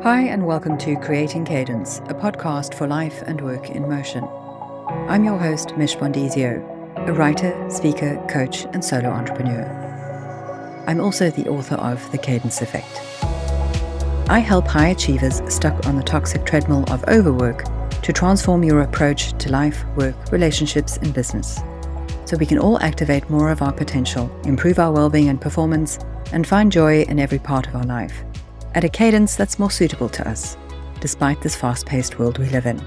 Hi and welcome to Creating Cadence, a podcast for life and work in motion. I'm your host, Mich Bondesio, a writer, speaker, coach, and solo entrepreneur. I'm also the author of The Cadence Effect. I help high achievers stuck on the toxic treadmill of overwork to transform your approach to life, work, relationships, and business, so we can all activate more of our potential, improve our well-being and performance, and find joy in every part of our life, at a cadence that's more suitable to us, despite this fast-paced world we live in.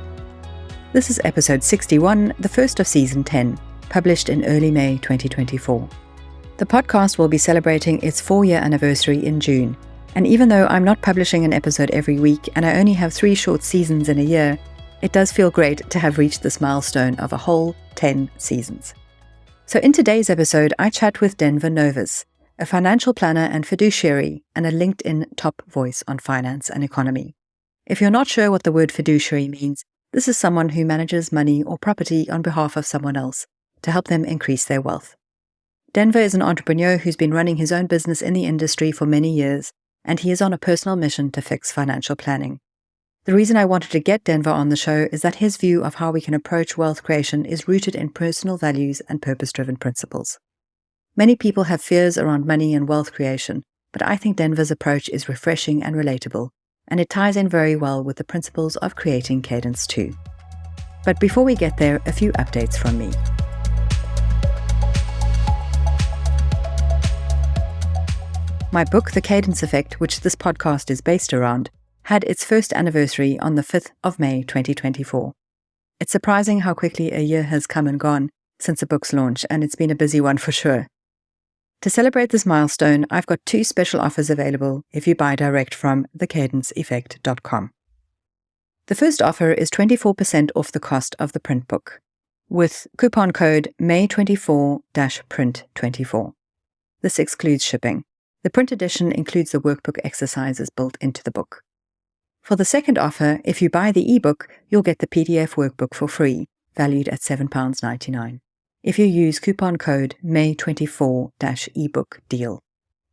This is episode 61, the first of season 10, published in early May 2024. The podcast will be celebrating its 4-year anniversary in June, and even though I'm not publishing an episode every week and I only have 3 short seasons in a year, it does feel great to have reached this milestone of a whole 10 seasons. So in today's episode, I chat with Denver Nowicz, a financial planner and fiduciary, and a LinkedIn top voice on finance and economy. If you're not sure what the word fiduciary means, this is someone who manages money or property on behalf of someone else to help them increase their wealth. Denver is an entrepreneur who's been running his own business in the industry for many years, and he is on a personal mission to fix financial planning. The reason I wanted to get Denver on the show is that his view of how we can approach wealth creation is rooted in personal values and purpose-driven principles. Many people have fears around money and wealth creation, but I think Denver's approach is refreshing and relatable, and it ties in very well with the principles of creating cadence too. But before we get there, a few updates from me. My book, The Cadence Effect, which this podcast is based around, had its first anniversary on the 5th of May 2024. It's surprising how quickly a year has come and gone since the book's launch, and it's been a busy one for sure. To celebrate this milestone, I've got 2 special offers available if you buy direct from thecadenceeffect.com. The first offer is 24% off the cost of the print book, with coupon code May24-print24. This excludes shipping. The print edition includes the workbook exercises built into the book. For the second offer, if you buy the ebook, you'll get the PDF workbook for free, valued at £7.99. If you use coupon code May24-ebook deal.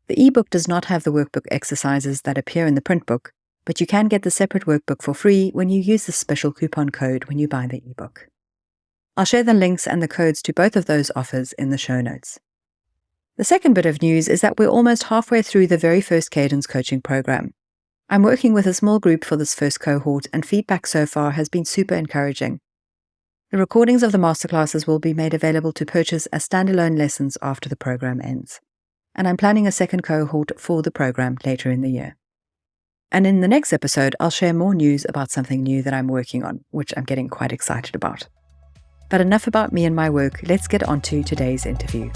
The ebook does not have the workbook exercises that appear in the print book, but you can get the separate workbook for free when you use the special coupon code when you buy the ebook. I'll share the links and the codes to both of those offers in the show notes. The second bit of news is that we're almost halfway through the very first Cadence coaching program. I'm working with a small group for this first cohort, and feedback so far has been super encouraging. The recordings of the masterclasses will be made available to purchase as standalone lessons after the program ends. And I'm planning a second cohort for the program later in the year. And in the next episode, I'll share more news about something new that I'm working on, which I'm getting quite excited about. But enough about me and my work, let's get on to today's interview.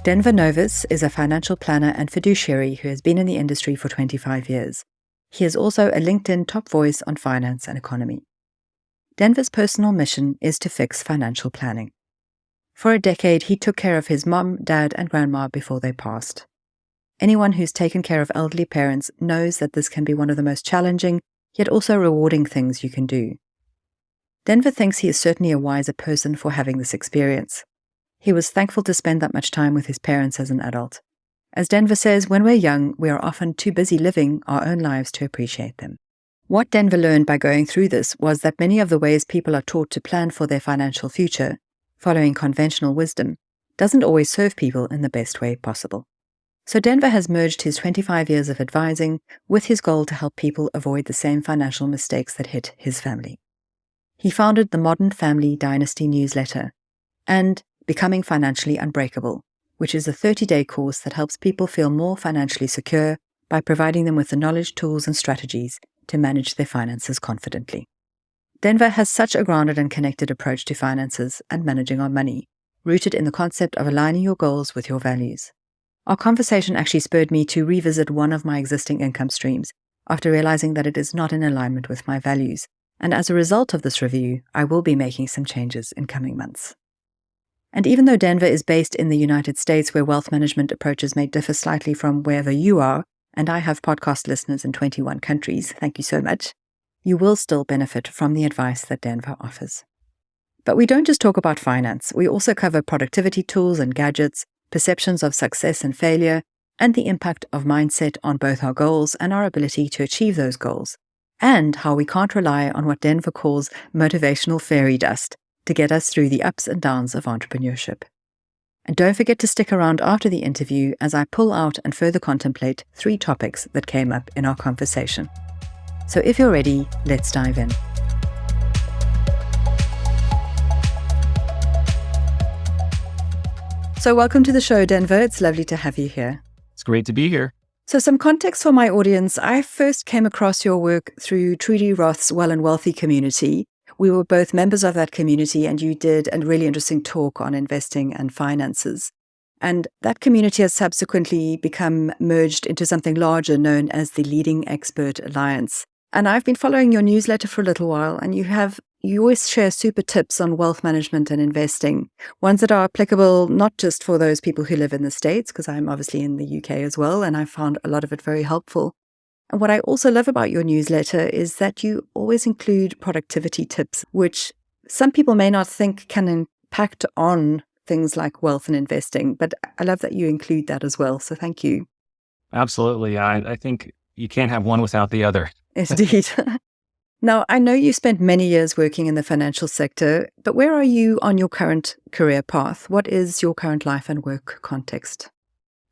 Denver Nowicz is a financial planner and fiduciary who has been in the industry for 25 years. He is also a LinkedIn top voice on finance and economy. Denver's personal mission is to fix financial planning. For a decade, he took care of his mom, dad, and grandma before they passed. Anyone who's taken care of elderly parents knows that this can be one of the most challenging, yet also rewarding things you can do. Denver thinks he is certainly a wiser person for having this experience. He was thankful to spend that much time with his parents as an adult. As Denver says, when we're young, we are often too busy living our own lives to appreciate them. What Denver learned by going through this was that many of the ways people are taught to plan for their financial future, following conventional wisdom, doesn't always serve people in the best way possible. So Denver has merged his 25 years of advising with his goal to help people avoid the same financial mistakes that hit his family. He founded the Modern Family Dynasty newsletter and Becoming Financially Unbreakable, which is a 30-day course that helps people feel more financially secure by providing them with the knowledge, tools, and strategies to manage their finances confidently. Denver has such a grounded and connected approach to finances and managing our money, rooted in the concept of aligning your goals with your values. Our conversation actually spurred me to revisit one of my existing income streams after realizing that it is not in alignment with my values, and as a result of this review, I will be making some changes in coming months. And even though Denver is based in the United States, where wealth management approaches may differ slightly from wherever you are, and I have podcast listeners in 21 countries, thank you so much, you will still benefit from the advice that Denver offers. But we don't just talk about finance. We also cover productivity tools and gadgets, perceptions of success and failure, and the impact of mindset on both our goals and our ability to achieve those goals, and how we can't rely on what Denver calls motivational fairy dust to get us through the ups and downs of entrepreneurship. And don't forget to stick around after the interview as I pull out and further contemplate 3 topics that came up in our conversation. So if you're ready, let's dive in. So welcome to the show, Denver. It's lovely to have you here. It's great to be here. So some context for my audience. I first came across your work through Trudy Roth's Well and Wealthy community. We were both members of that community, and you did a really interesting talk on investing and finances. And that community has subsequently become merged into something larger known as the Leading Expert Alliance. And I've been following your newsletter for a little while, and you always share super tips on wealth management and investing, ones that are applicable not just for those people who live in the States, because I'm obviously in the UK as well, and I found a lot of it very helpful. And what I also love about your newsletter is that you always include productivity tips, which some people may not think can impact on things like wealth and investing, but I love that you include that as well. So thank you. Absolutely. I think you can't have one without the other. Indeed. Now, I know you spent many years working in the financial sector, but where are you on your current career path? What is your current life and work context?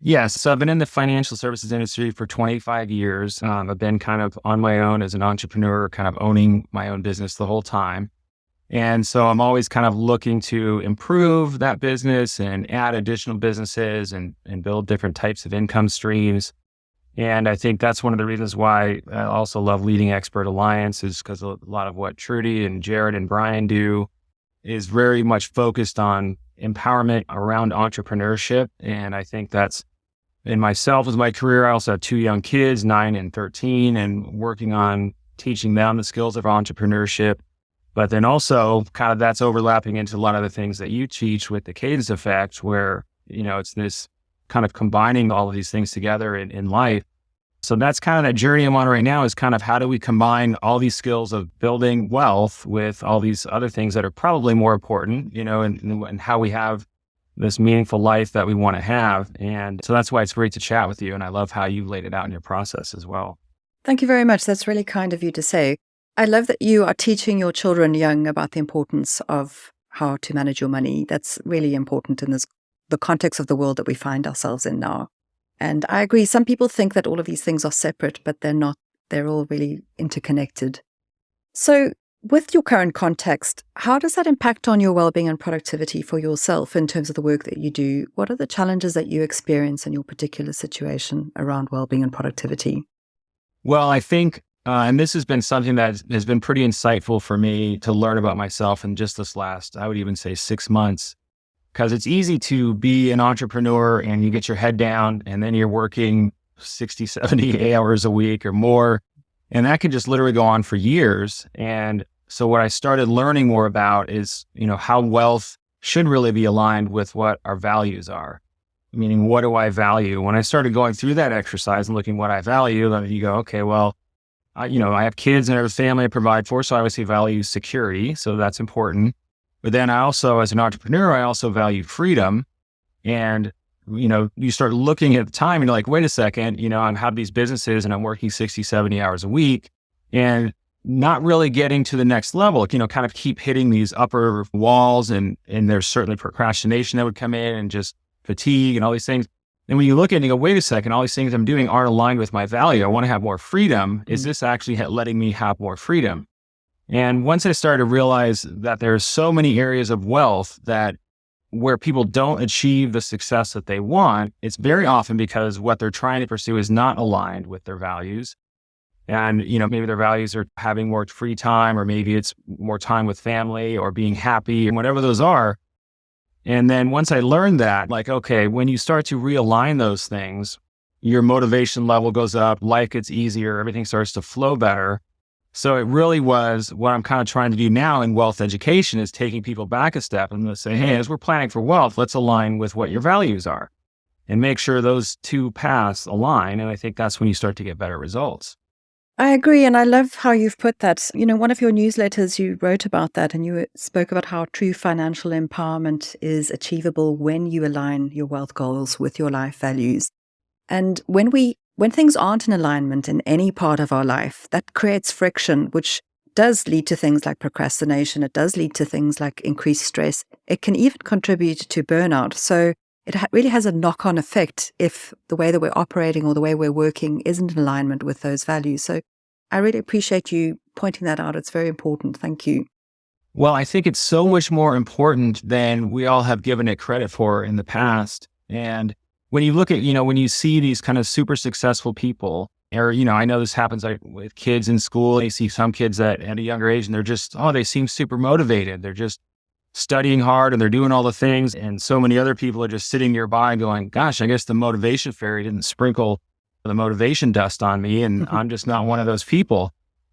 Yes. So I've been in the financial services industry for 25 years. I've been kind of on my own as an entrepreneur, kind of owning my own business the whole time. And so I'm always kind of looking to improve that business and add additional businesses and build different types of income streams. And I think that's one of the reasons why I also love Leading Expert Alliance, is because a lot of what Trudy and Jared and Brian do is very much focused on empowerment around entrepreneurship. And I think that's in myself as my career. I also have 2 young kids, 9 and 13, and working on teaching them the skills of entrepreneurship. But then also kind of that's overlapping into a lot of the things that you teach with the Cadence effect, where, it's this kind of combining all of these things together in life. So that's kind of that journey I'm on right now, is kind of how do we combine all these skills of building wealth with all these other things that are probably more important, and how we have this meaningful life that we want to have. And so that's why it's great to chat with you. And I love how you laid it out in your process as well. Thank you very much. That's really kind of you to say. I love that you are teaching your children young about the importance of how to manage your money. That's really important in the context of the world that we find ourselves in now. And I agree, some people think that all of these things are separate, but they're not. They're all really interconnected. So with your current context, how does that impact on your well-being and productivity for yourself in terms of the work that you do? What are the challenges that you experience in your particular situation around well-being and productivity? Well, I think, and this has been something that has been pretty insightful for me to learn about myself in just this last, I would even say 6 months. Because it's easy to be an entrepreneur and you get your head down and then you're working 60, 70 hours a week or more. And that can just literally go on for years. And so what I started learning more about is, how wealth should really be aligned with what our values are. Meaning, what do I value? When I started going through that exercise and looking what I value, then you go, okay, well, I have kids and I have a family I provide for, so I obviously value security. So that's important. But then I also, as an entrepreneur, I also value freedom. And, you start looking at the time and you're like, wait a second, I have these businesses and I'm working 60, 70 hours a week and not really getting to the next level, kind of keep hitting these upper walls. And there's certainly procrastination that would come in and just fatigue and all these things. And when you look at it and you go, wait a second, all these things I'm doing aren't aligned with my value. I want to have more freedom. Is this actually letting me have more freedom? And once I started to realize that there's so many areas of wealth that where people don't achieve the success that they want, it's very often because what they're trying to pursue is not aligned with their values. And, maybe their values are having more free time, or maybe it's more time with family or being happy, and whatever those are. And then once I learned that, like, okay, when you start to realign those things, your motivation level goes up, life gets easier, everything starts to flow better. So it really was what I'm kind of trying to do now in wealth education, is taking people back a step and let's say, hey, as we're planning for wealth, let's align with what your values are and make sure those two paths align. And I think that's when you start to get better results. I agree. And I love how you've put that. One of your newsletters, you wrote about that and you spoke about how true financial empowerment is achievable when you align your wealth goals with your life values. And when things aren't in alignment in any part of our life, that creates friction, which does lead to things like procrastination. It does lead to things like increased stress. It can even contribute to burnout. So it really has a knock-on effect if the way that we're operating or the way we're working isn't in alignment with those values. So I really appreciate you pointing that out. It's very important. Thank you. Well, I think it's so much more important than we all have given it credit for in the past. And when you look at, when you see these kind of super successful people, or, I know this happens like with kids in school, they see some kids that at a younger age and they're just, they seem super motivated. They're just studying hard and they're doing all the things. And so many other people are just sitting nearby going, gosh, I guess the motivation fairy didn't sprinkle the motivation dust on me. And I'm just not one of those people.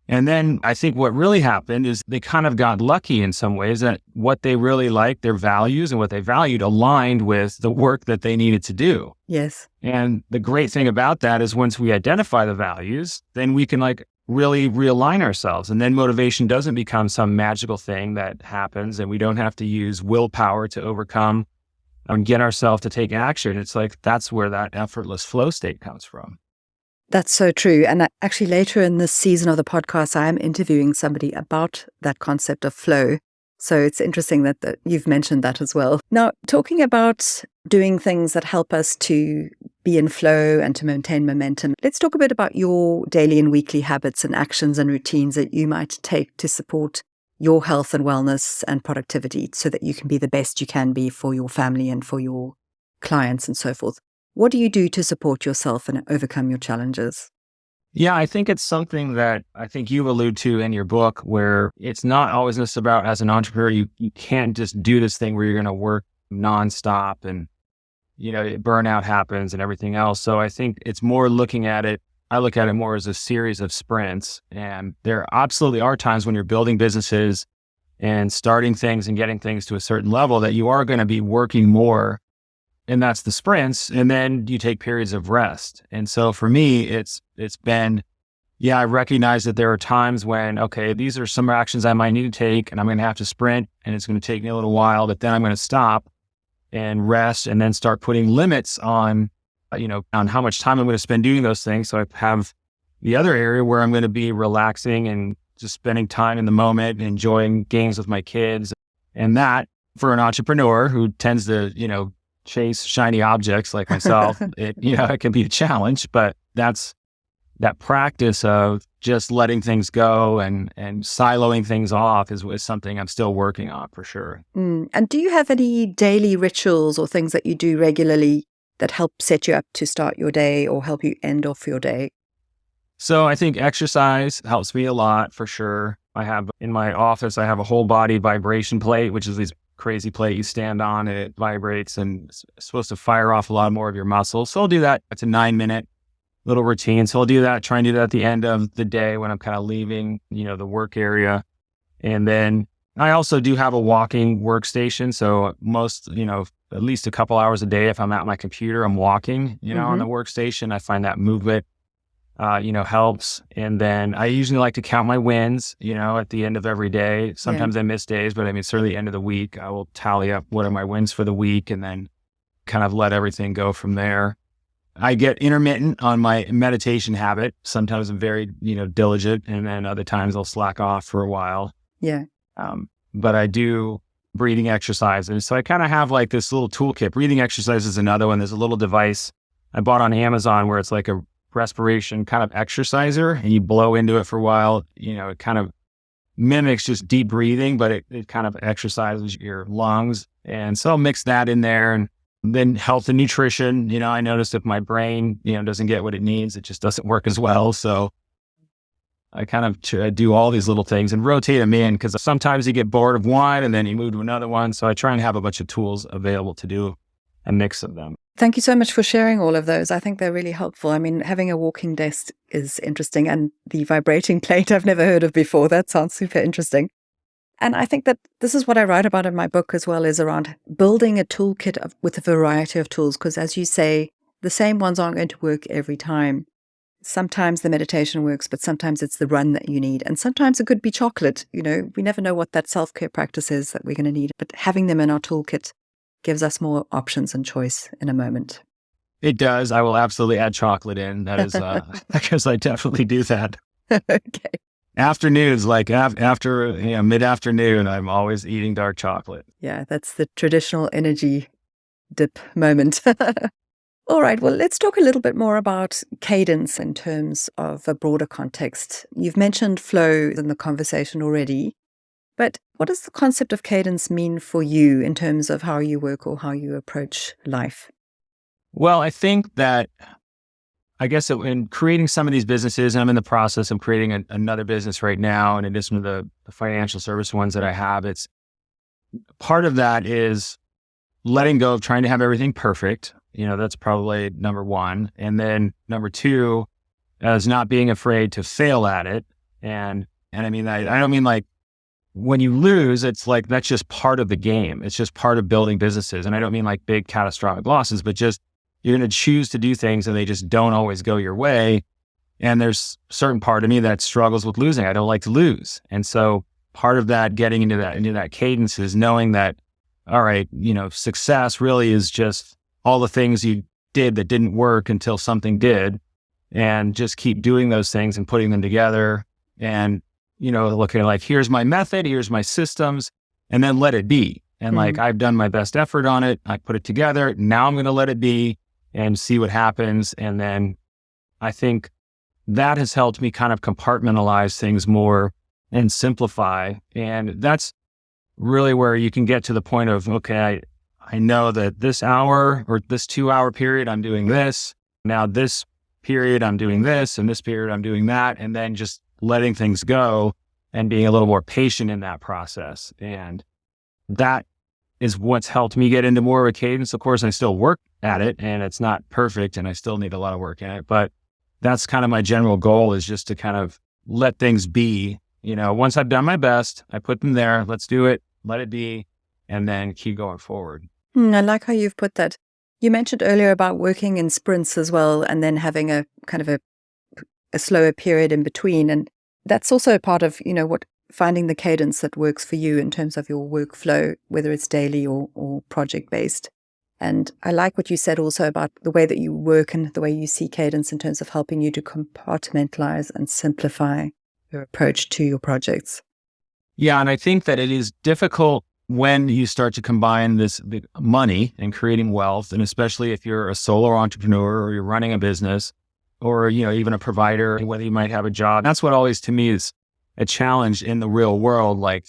And then I think what really happened is they kind of got lucky in some ways that what they really liked, their values and what they valued aligned with the work that they needed to do. Yes. And the great thing about that is once we identify the values, then we can really realign ourselves. And then motivation doesn't become some magical thing that happens and we don't have to use willpower to overcome and get ourselves to take action. It's that's where that effortless flow state comes from. That's so true. And actually later in this season of the podcast, I am interviewing somebody about that concept of flow. So it's interesting that you've mentioned that as well. Now, talking about doing things that help us to be in flow and to maintain momentum, let's talk a bit about your daily and weekly habits and actions and routines that you might take to support your health and wellness and productivity so that you can be the best you can be for your family and for your clients and so forth. What do you do to support yourself and overcome your challenges? Yeah, I think it's something that I think you allude to in your book where it's not always just about as an entrepreneur, you can't just do this thing where you're going to work nonstop and, burnout happens and everything else. So I think it's more I look at it more as a series of sprints. And there absolutely are times when you're building businesses and starting things and getting things to a certain level that you are going to be working more. And that's the sprints. And then you take periods of rest. And so for me, it's been, I recognize that there are times when, okay, these are some actions I might need to take and I'm going to have to sprint and it's going to take me a little while, but then I'm going to stop and rest and then start putting limits on, on how much time I'm going to spend doing those things. So I have the other area where I'm going to be relaxing and just spending time in the moment, enjoying games with my kids. And that for an entrepreneur who tends to, chase shiny objects like myself, it can be a challenge, but that's that practice of just letting things go and siloing things off is something I'm still working on for sure. And do you have any daily rituals or things that you do regularly that help set you up to start your day or help you end off your day? So I think exercise helps me a lot for sure. I have in my office, I have a whole body vibration plate, which is these crazy plate you stand on and it vibrates and it's supposed to fire off a lot more of your muscles. So I'll do that. It's a 9-minute little routine. So I'll do that, try and do that at the end of the day when I'm kind of leaving, the work area. And then I also do have a walking workstation. So most, at least a couple hours a day, if I'm at my computer, I'm walking, on the workstation. I find that movement helps. And then I usually like to count my wins, at the end of every day. Sometimes I miss days, but certainly the end of the week, I will tally up what are my wins for the week and then kind of let everything go from there. I get intermittent on my meditation habit. Sometimes I'm very, diligent and then other times I'll slack off for a while. Yeah. But I do breathing exercises. So I kind of have like this little toolkit. Breathing exercise is another one. There's a little device I bought on Amazon where it's like a respiration kind of exerciser and you blow into it for a while. It kind of mimics just deep breathing, but it kind of exercises your lungs. And so I'll mix that in there. And then health and nutrition, I noticed if my brain, doesn't get what it needs, it just doesn't work as well. So I kind of do all these little things and rotate them in because sometimes you get bored of one and then you move to another one. So I try and have a bunch of tools available to do a mix of them. Thank you so much for sharing all of those. I think they're really helpful. Having a walking desk is interesting and the vibrating plate I've never heard of before. That sounds super interesting. And I think that this is what I write about in my book as well, is around building a toolkit with a variety of tools. Because as you say, the same ones aren't going to work every time. sometimes the meditation works, but sometimes it's the run that you need. And sometimes it could be chocolate. We never know what that self-care practice is that we're going to need, but having them in our toolkit gives us more options and choice in a moment. It does. I will absolutely add chocolate in. That is, because I definitely do that. Okay. Afternoons, like after mid-afternoon, I'm always eating dark chocolate. Yeah, that's the traditional energy dip moment. All right, well, let's talk a little bit more about cadence in terms of a broader context. You've mentioned flow in the conversation already, but what does the concept of cadence mean for you in terms of how you work or how you approach life? Well, I think that, I guess in creating some of these businesses, and I'm in the process of creating another business right now, in addition to the financial service ones that I have, it's part of that is letting go of trying to have everything perfect. That's probably number one. And then number two is not being afraid to fail at it. And I mean, I don't mean like when you lose, it's like, that's just part of the game. It's just part of building businesses. And I don't mean like big catastrophic losses, but just you're going to choose to do things and they just don't always go your way. And there's a certain part of me that struggles with losing. I don't like to lose. And so part of that, getting into that cadence, is knowing that, all right, success really is just all the things you did that didn't work until something did, and just keep doing those things and putting them together and, looking like, here's my method, here's my systems, and then let it be. And like, I've done my best effort on it. I put it together. Now I'm going to let it be and see what happens. And then I think that has helped me kind of compartmentalize things more and simplify. And that's really where you can get to the point of, okay, I know that this hour or this 2-hour period, I'm doing this. Now this period, I'm doing this, and this period, I'm doing that. And then just letting things go and being a little more patient in that process. And that is what's helped me get into more of a cadence. Of course, I still work at it and it's not perfect and I still need a lot of work in it, but that's kind of my general goal, is just to kind of let things be. Once I've done my best, I put them there, let's do it, let it be, and then keep going forward. I like how you've put that. You mentioned earlier about working in sprints as well, and then having a kind of a slower period in between. And that's also a part of, finding the cadence that works for you in terms of your workflow, whether it's daily or project-based. And I like what you said also about the way that you work and the way you see cadence in terms of helping you to compartmentalize and simplify your approach to your projects. Yeah, and I think that it is difficult when you start to combine this money and creating wealth, and especially if you're a solo entrepreneur or you're running a business, or even a provider, whether you might have a job. That's what always, to me, is a challenge in the real world. Like,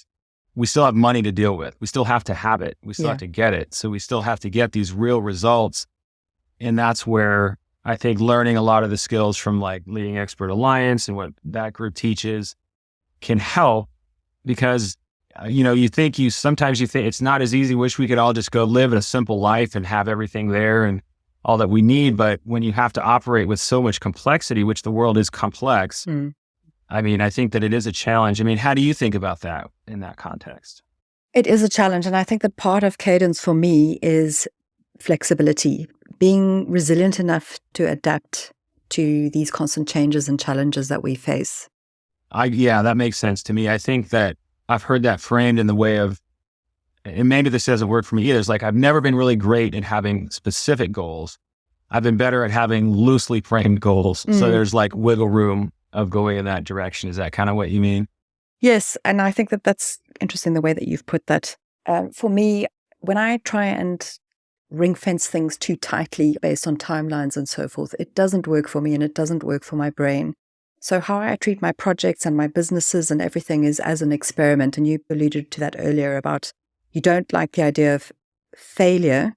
we still have money to deal with. We still have to have it. We still have to get it. So we still have to get these real results. And that's where I think learning a lot of the skills from like Leading Expert Alliance and what that group teaches can help, because sometimes you think it's not as easy. Wish we could all just go live a simple life and have everything there and all that we need. But when you have to operate with so much complexity, which the world is complex, I mean, I think that it is a challenge. I mean, how do you think about that in that context? It is a challenge. And I think that part of cadence for me is flexibility, being resilient enough to adapt to these constant changes and challenges that we face. Yeah, that makes sense to me. I think that I've heard that framed in the way of, and maybe this doesn't work for me either, it's like I've never been really great at having specific goals. I've been better at having loosely framed goals. So there's like wiggle room of going in that direction. Is that kind of what you mean? Yes. And I think that that's interesting, the way that you've put that. For me, when I try and ring fence things too tightly based on timelines and so forth, it doesn't work for me and it doesn't work for my brain. So how I treat my projects and my businesses and everything is as an experiment. And you alluded to that earlier about you don't like the idea of failure.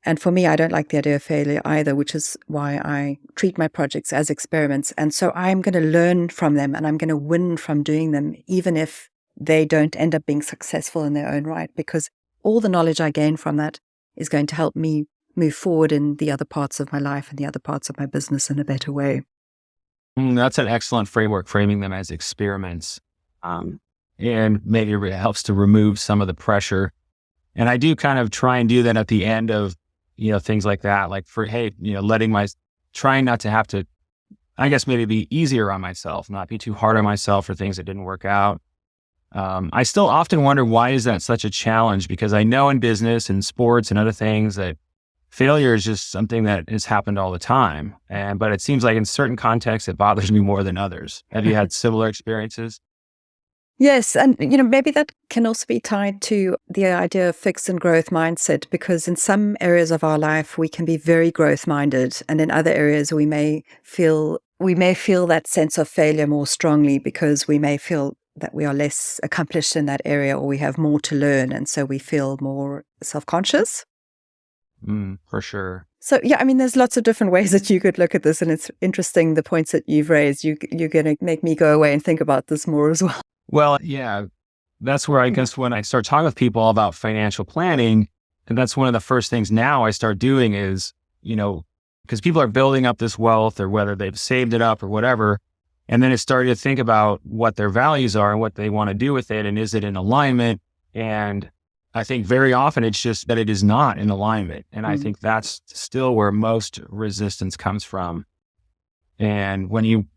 And for me, I don't like the idea of failure either, which is why I treat my projects as experiments. And so I'm going to learn from them and I'm going to win from doing them, even if they don't end up being successful in their own right, because all the knowledge I gain from that is going to help me move forward in the other parts of my life and the other parts of my business in a better way. That's an excellent framework, framing them as experiments. And maybe it helps to remove some of the pressure. And I do kind of try and do that at the end of, things like that, like for, hey, trying not to have to, I guess maybe be easier on myself, not be too hard on myself for things that didn't work out. I still often wonder, why is that such a challenge? Because I know in business and sports and other things that failure is just something that has happened all the time. But it seems like in certain contexts, it bothers me more than others. Have you had similar experiences? Yes. And, maybe that can also be tied to the idea of fixed and growth mindset, because in some areas of our life, we can be very growth minded. And in other areas, we may feel that sense of failure more strongly because we may feel that we are less accomplished in that area, or we have more to learn. And so we feel more self-conscious. For sure. So, there's lots of different ways that you could look at this. And it's interesting, the points that you've raised. You're going to make me go away and think about this more as well. Well, yeah, that's where I guess when I start talking with people about financial planning, and that's one of the first things now I start doing is, because people are building up this wealth, or whether they've saved it up or whatever, and then it's starting to think about what their values are and what they want to do with it, and is it in alignment? And I think very often it's just that it is not in alignment. And I think that's still where most resistance comes from. And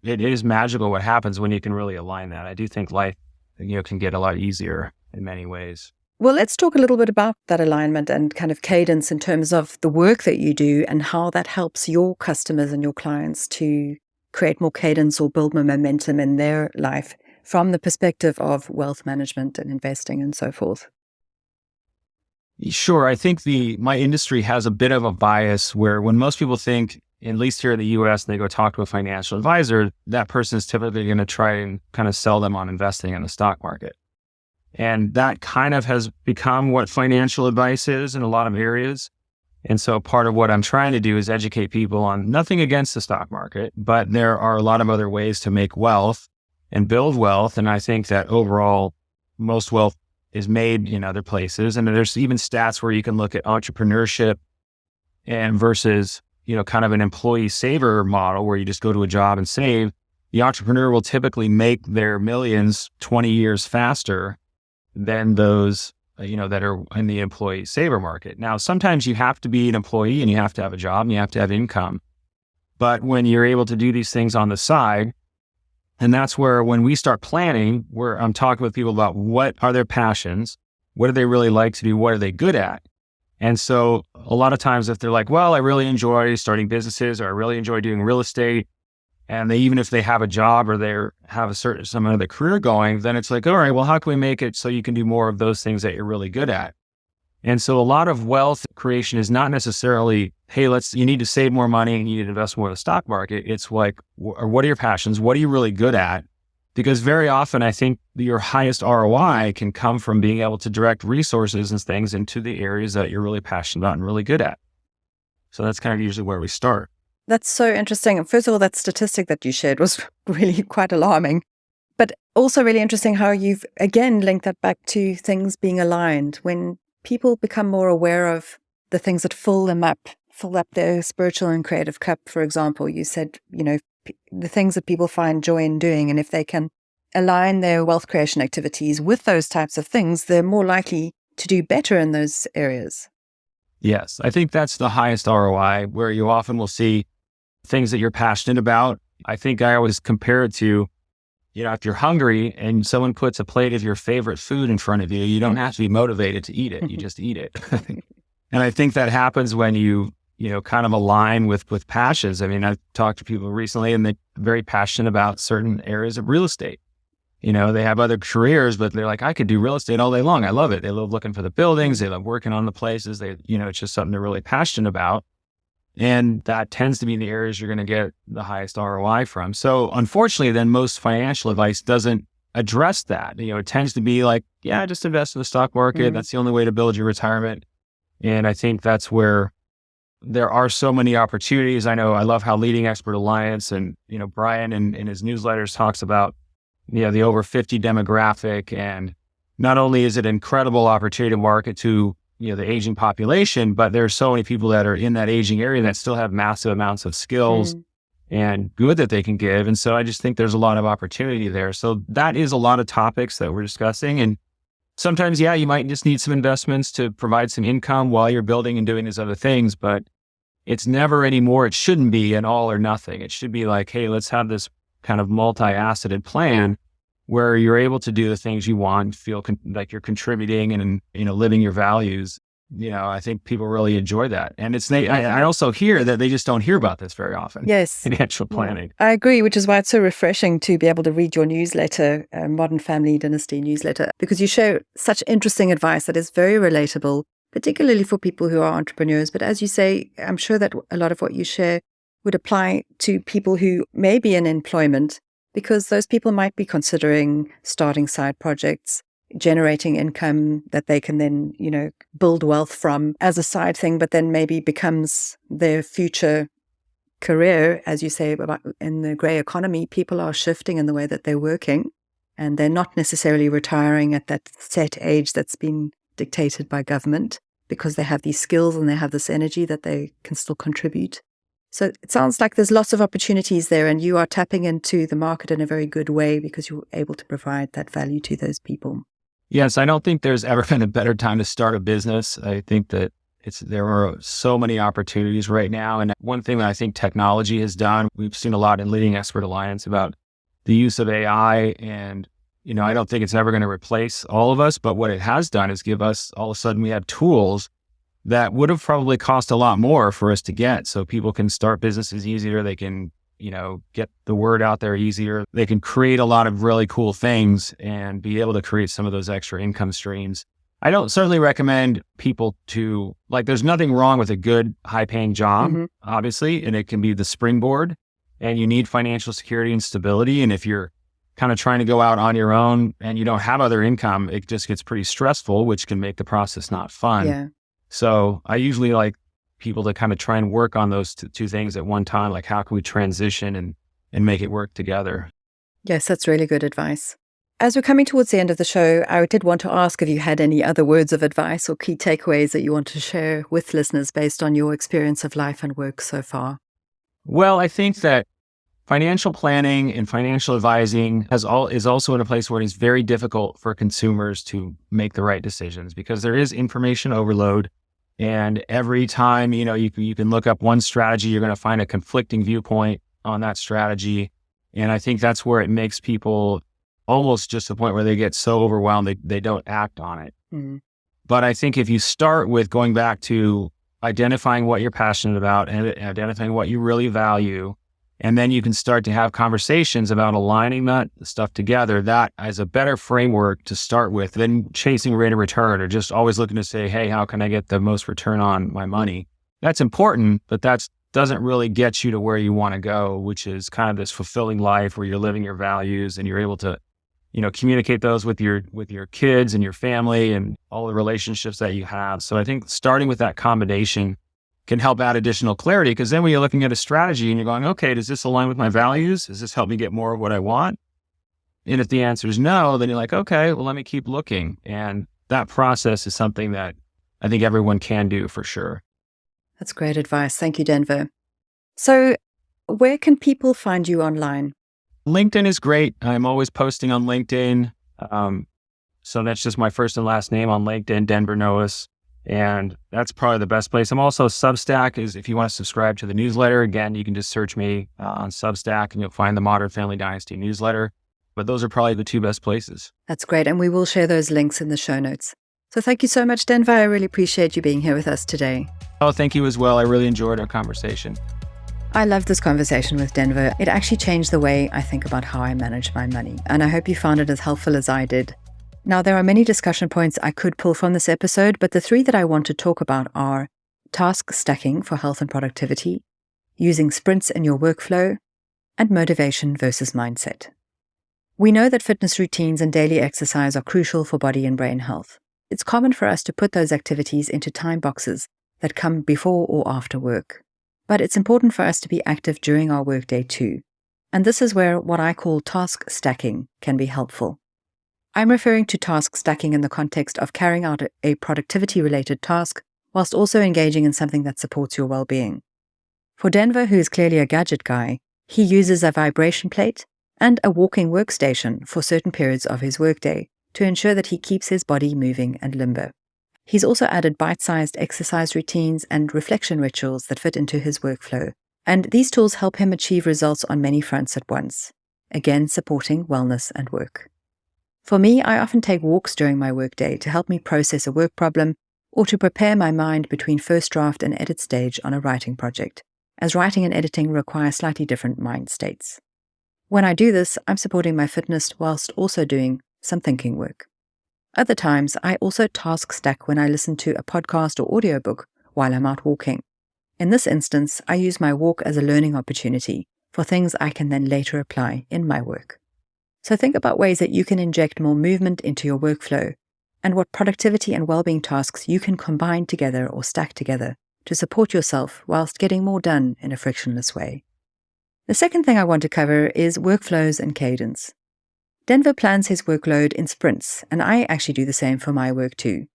it is magical what happens when you can really align that. I do think life, can get a lot easier in many ways. Well, let's talk a little bit about that alignment and kind of cadence in terms of the work that you do and how that helps your customers and your clients to create more cadence or build more momentum in their life from the perspective of wealth management and investing and so forth. Sure. I think my industry has a bit of a bias where when most people think, at least here in the US, and they go talk to a financial advisor, that person is typically going to try and kind of sell them on investing in the stock market. And that kind of has become what financial advice is in a lot of areas. And so part of what I'm trying to do is educate people on nothing against the stock market, but there are a lot of other ways to make wealth and build wealth. And I think that overall, most wealth is made in other places. And there's even stats where you can look at entrepreneurship and versus kind of an employee saver model where you just go to a job and save. The entrepreneur will typically make their millions 20 years faster than those, that are in the employee saver market. Now, sometimes you have to be an employee and you have to have a job and you have to have income. But when you're able to do these things on the side, and that's where when we start planning, where I'm talking with people about what are their passions, what do they really like to do, what are they good at? And so a lot of times if they're like, well, I really enjoy starting businesses, or I really enjoy doing real estate, and even if they have a job or they have some other career going, then it's like, all right, well, how can we make it so you can do more of those things that you're really good at? And so a lot of wealth creation is not necessarily, hey, you need to save more money and you need to invest more in the stock market. It's like, what are your passions? What are you really good at? Because very often I think your highest ROI can come from being able to direct resources and things into the areas that you're really passionate about and really good at. So that's kind of usually where we start. That's so interesting. First of all, that statistic that you shared was really quite alarming, but also really interesting how you've again linked that back to things being aligned. When people become more aware of the things that fill up their spiritual and creative cup, for example, you said, the things that people find joy in doing. And if they can align their wealth creation activities with those types of things, they're more likely to do better in those areas. Yes, I think that's the highest ROI, where you often will see things that you're passionate about. I think I always compare it to, if you're hungry and someone puts a plate of your favorite food in front of you, you don't have to be motivated to eat it. You just eat it. And I think that happens when you kind of align with passions. I mean, I've talked to people recently and they're very passionate about certain areas of real estate. They have other careers, but they're like, I could do real estate all day long. I love it. They love looking for the buildings. They love working on the places. It's just something they're really passionate about. And that tends to be the areas you're going to get the highest ROI from. So unfortunately, then most financial advice doesn't address that. It tends to be like, yeah, just invest in the stock market. Mm-hmm. That's the only way to build your retirement. And I think that's where there are so many opportunities. I know I love how Leading Expert Alliance and, Brian in his newsletters talks about, the over 50 demographic. And not only is it an incredible opportunity to market to, the aging population, but there are so many people that are in that aging area that still have massive amounts of skills and good that they can give. And so I just think there's a lot of opportunity there. So that is a lot of topics that we're discussing. And sometimes, you might just need some investments to provide some income while you're building and doing these other things. But it's never anymore, it shouldn't be an all or nothing. It should be like, hey, let's have this kind of multi-faceted plan where you're able to do the things you want, feel like you're contributing and, living your values. I think people really enjoy that. And I also hear that they just don't hear about this very often. Yes. Financial planning. I agree, which is why it's so refreshing to be able to read your newsletter, Modern Family Dynasty newsletter, because you share such interesting advice that is very relatable, particularly for people who are entrepreneurs. But as you say, I'm sure that a lot of what you share would apply to people who may be in employment, because those people might be considering starting side projects, generating income that they can then, build wealth from as a side thing, but then maybe becomes their future career. As you say, about in the grey economy, people are shifting in the way that they're working, and they're not necessarily retiring at that set age that's been dictated by government, because they have these skills and they have this energy that they can still contribute. So it sounds like there's lots of opportunities there, and you are tapping into the market in a very good way because you're able to provide that value to those people. Yes, I don't think there's ever been a better time to start a business. I think that there are so many opportunities right now. And one thing that I think technology has done, we've seen a lot in Leading Expert Alliance about the use of AI. And, I don't think it's ever going to replace all of us, but what it has done is give us, all of a sudden we have tools that would have probably cost a lot more for us to get. So people can start businesses easier. They can, get the word out there easier. They can create a lot of really cool things and be able to create some of those extra income streams. I don't certainly recommend people to, there's nothing wrong with a good high paying job, obviously, and it can be the springboard, and you need financial security and stability. And if you're kind of trying to go out on your own and you don't have other income, it just gets pretty stressful, which can make the process not fun. Yeah. So I usually like people to kind of try and work on those two things at one time. Like, how can we transition and make it work together? Yes, that's really good advice. As we're coming towards the end of the show, I did want to ask if you had any other words of advice or key takeaways that you want to share with listeners based on your experience of life and work so far. Well, I think that financial planning and financial advising is also in a place where it is very difficult for consumers to make the right decisions, because there is information overload. And every time, you can look up one strategy, you're going to find a conflicting viewpoint on that strategy. And I think that's where it makes people almost just to the point where they get so overwhelmed, they don't act on it. Mm-hmm. But I think if you start with going back to identifying what you're passionate about and identifying what you really value, and then you can start to have conversations about aligning that stuff together, that is a better framework to start with than chasing rate of return or just always looking to say, hey, how can I get the most return on my money? That's important, but that doesn't really get you to where you want to go, which is kind of this fulfilling life where you're living your values and you're able to, communicate those with your kids and your family and all the relationships that you have. So I think starting with that combination can help add additional clarity, because then when you're looking at a strategy and you're going, okay, does this align with my values? Does this help me get more of what I want? And if the answer is no, then you're like, okay, well, let me keep looking. And that process is something that I think everyone can do for sure. That's great advice. Thank you, Denver. So where can people find you online? LinkedIn is great. I'm always posting on LinkedIn. So that's just my first and last name on LinkedIn, Denver Nowicz. And that's probably the best place. I'm also Substack, is if you want to subscribe to the newsletter. Again, you can just search me on Substack and you'll find the Modern Family Dynasty newsletter. But those are probably the two best places. That's great. And we will share those links in the show notes. So thank you so much, Denver. I really appreciate you being here with us today. Oh, thank you as well. I really enjoyed our conversation. I loved this conversation with Denver. It actually changed the way I think about how I manage my money. And I hope you found it as helpful as I did. Now, there are many discussion points I could pull from this episode, but the three that I want to talk about are task stacking for health and productivity, using sprints in your workflow, and motivation versus mindset. We know that fitness routines and daily exercise are crucial for body and brain health. It's common for us to put those activities into time boxes that come before or after work. But it's important for us to be active during our workday too. And this is where what I call task stacking can be helpful. I'm referring to task stacking in the context of carrying out a productivity-related task whilst also engaging in something that supports your well-being. For Denver, who is clearly a gadget guy, he uses a vibration plate and a walking workstation for certain periods of his workday to ensure that he keeps his body moving and limber. He's also added bite-sized exercise routines and reflection rituals that fit into his workflow. And these tools help him achieve results on many fronts at once, again supporting wellness and work. For me, I often take walks during my workday to help me process a work problem or to prepare my mind between first draft and edit stage on a writing project, as writing and editing require slightly different mind states. When I do this, I'm supporting my fitness whilst also doing some thinking work. Other times, I also task stack when I listen to a podcast or audiobook while I'm out walking. In this instance, I use my walk as a learning opportunity for things I can then later apply in my work. So think about ways that you can inject more movement into your workflow and what productivity and well-being tasks you can combine together or stack together to support yourself whilst getting more done in a frictionless way. The second thing I want to cover is workflows and cadence. Denver plans his workload in sprints, and I actually do the same for my work too.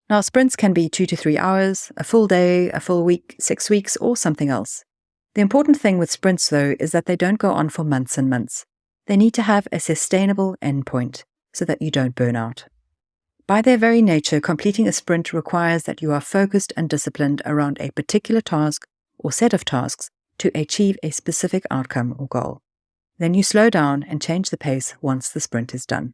Now, sprints can be 2 to 3 hours, a full day, a full week, 6 weeks, or something else. The important thing with sprints, though, is that they don't go on for months and months. They need to have a sustainable endpoint so that you don't burn out. By their very nature, completing a sprint requires that you are focused and disciplined around a particular task or set of tasks to achieve a specific outcome or goal. Then you slow down and change the pace once the sprint is done.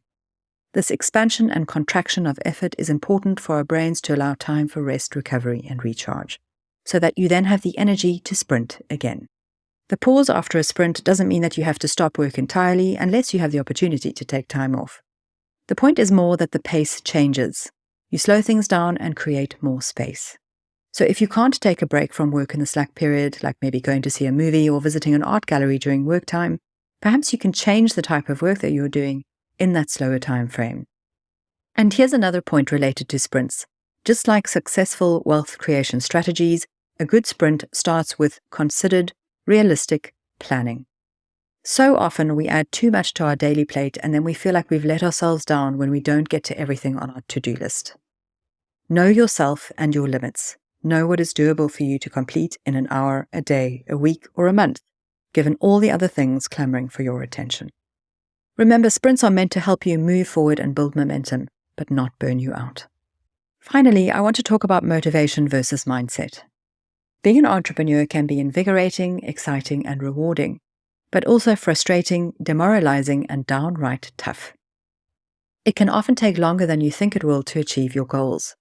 This expansion and contraction of effort is important for our brains to allow time for rest, recovery, and recharge, so that you then have the energy to sprint again. The pause after a sprint doesn't mean that you have to stop work entirely unless you have the opportunity to take time off. The point is more that the pace changes. You slow things down and create more space. So if you can't take a break from work in the slack period, like maybe going to see a movie or visiting an art gallery during work time, perhaps you can change the type of work that you're doing in that slower time frame. And here's another point related to sprints. Just like successful wealth creation strategies, a good sprint starts with considered, realistic planning. So often we add too much to our daily plate and then we feel like we've let ourselves down when we don't get to everything on our to-do list. Know yourself and your limits. Know what is doable for you to complete in an hour, a day, a week, or a month, given all the other things clamoring for your attention. Remember, sprints are meant to help you move forward and build momentum, but not burn you out. Finally, I want to talk about motivation versus mindset. Being an entrepreneur can be invigorating, exciting, and rewarding, but also frustrating, demoralizing, and downright tough. It can often take longer than you think it will to achieve your goals.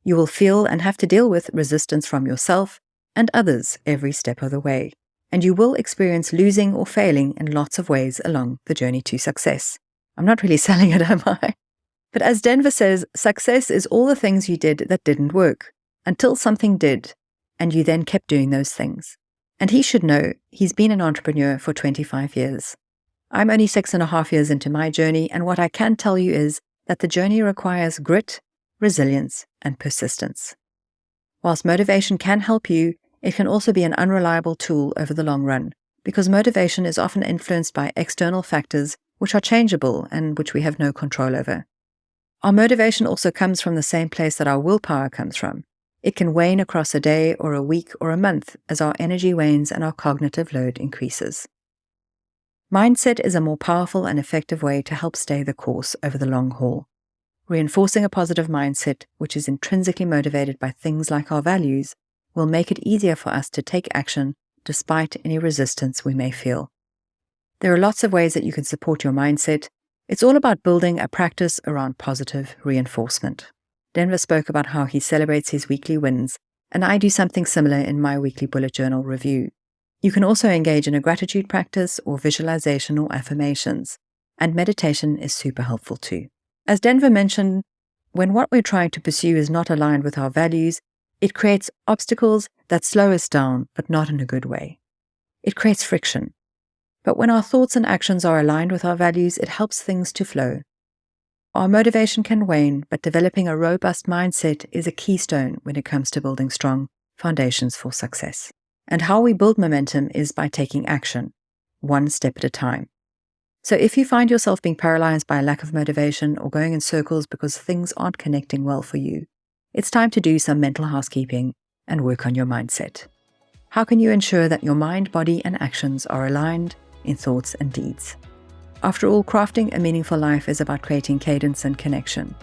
You will feel and have to deal with resistance from yourself and others every step of the way, and you will experience losing or failing in lots of ways along the journey to success. I'm not really selling it, am I? But as Denver says, success is all the things you did that didn't work, until something did, and you then kept doing those things. And he should know he's been an entrepreneur for 25 years. I'm only 6.5 years into my journey, and what I can tell you is that the journey requires grit, resilience, and persistence. Whilst motivation can help you, it can also be an unreliable tool over the long run, because motivation is often influenced by external factors which are changeable and which we have no control over. Our motivation also comes from the same place that our willpower comes from. It can wane across a day or a week or a month as our energy wanes and our cognitive load increases. Mindset is a more powerful and effective way to help stay the course over the long haul. Reinforcing a positive mindset, which is intrinsically motivated by things like our values, will make it easier for us to take action despite any resistance we may feel. There are lots of ways that you can support your mindset. It's all about building a practice around positive reinforcement. Denver spoke about how he celebrates his weekly wins, and I do something similar in my weekly bullet journal review. You can also engage in a gratitude practice or visualization or affirmations, and meditation is super helpful too. As Denver mentioned, when what we're trying to pursue is not aligned with our values, it creates obstacles that slow us down, but not in a good way. It creates friction. But when our thoughts and actions are aligned with our values, it helps things to flow. Our motivation can wane, but developing a robust mindset is a keystone when it comes to building strong foundations for success. And how we build momentum is by taking action, one step at a time. So if you find yourself being paralyzed by a lack of motivation or going in circles because things aren't connecting well for you, it's time to do some mental housekeeping and work on your mindset. How can you ensure that your mind, body, and actions are aligned in thoughts and deeds? After all, crafting a meaningful life is about creating cadence and connection.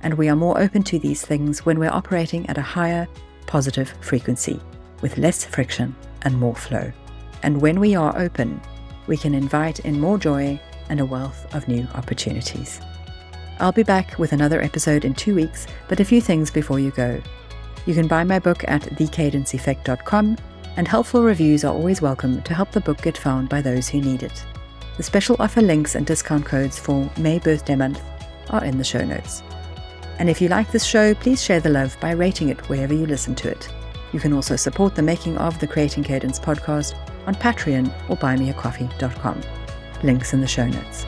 and we are more open to these things when we're operating at a higher, positive frequency, with less friction and more flow. And when we are open, we can invite in more joy and a wealth of new opportunities. I'll be back with another episode in 2 weeks, but a few things before you go. You can buy my book at thecadenceeffect.com, and helpful reviews are always welcome to help the book get found by those who need it. The special offer links and discount codes for May birthday month are in the show notes. And if you like this show, please share the love by rating it wherever you listen to it. You can also support the making of the Creating Cadence podcast on Patreon or buymeacoffee.com. Links in the show notes.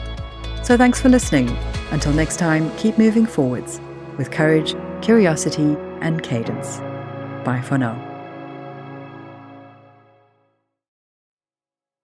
So thanks for listening. Until next time, keep moving forwards with courage, curiosity, and cadence. Bye for now.